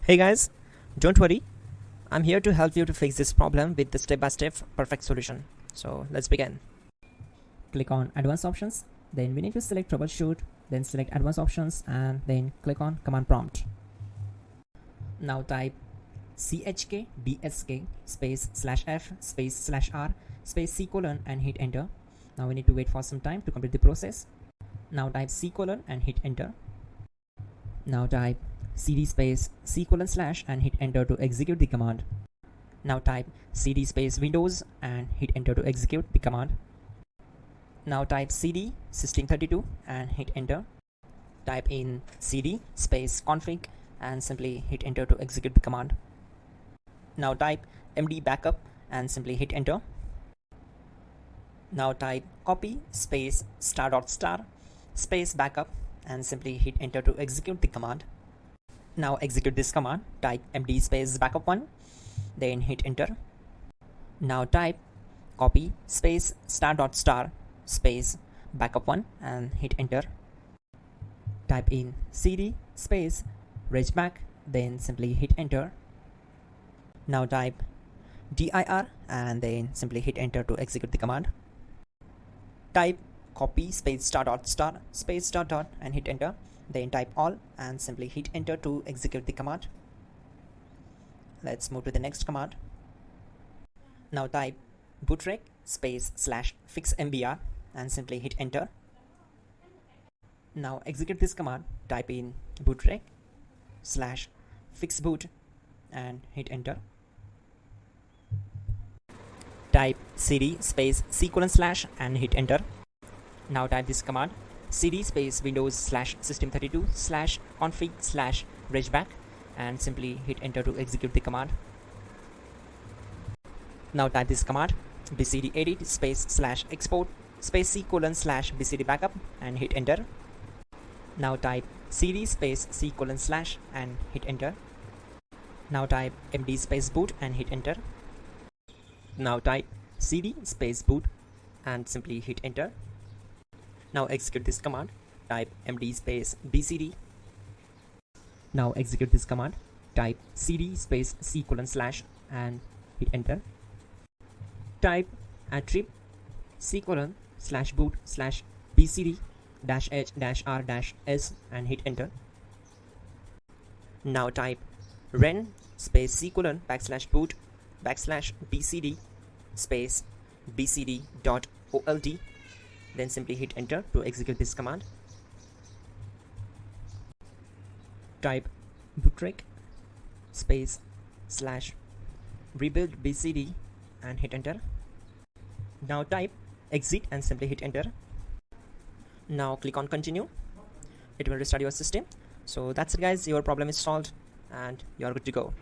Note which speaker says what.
Speaker 1: Hey guys, don't worry, I'm here to help you to fix this problem with the step-by-step perfect solution. So let's begin.
Speaker 2: Click on Advanced Options, then we need to select Troubleshoot, then select Advanced Options and then click on Command Prompt. Now type chkdsk space /f space /r space C colon and hit enter. Now we need to wait for some time to complete the process. Now type C colon and hit enter. Now type cd space C colon / and hit enter to execute the command. Now type cd space Windows and hit enter to execute the command. Now type cd system32 and hit enter. Type in cd space config and simply hit enter to execute the command. Now type md backup and simply hit enter. Now type copy space ** space backup and simply hit enter to execute the command. Now execute this command. Type md space backup1, then hit enter. Now type copy space ** space backup1 and hit enter. Type in cd space regback, then simply hit enter. Now type dir and then simply hit enter to execute the command. Type copy space ** space ... and hit enter. Then type all and simply hit enter to execute the command. Let's move to the next command. Now type bootrec space /fixmbr and simply hit enter. Now execute this command. Type in bootrec /fixboot and hit enter. Type cd space C colon / and hit enter. Now type this command cd space Windows /system32 /config /regback and simply hit enter to execute the command. Now type this command bcd edit space /export space C colon /bcd backup and hit enter. Now type cd space C colon / and hit enter. Now type md space boot and hit enter. Now type cd space boot and simply hit enter. Now execute this command. Type md space bcd. Now execute this command. Type cd space C colon / and hit enter. Type attrib C colon /boot /bcd -h -r -s and hit enter. Now type ren space C colon /boot /bcd space bcd.old. Then simply hit enter to execute this command. Type bootrec space /rebuild bcd and hit enter. Now type exit and simply hit enter. Now click on continue. It will restart your system. So that's it guys, your problem is solved and you're good to go.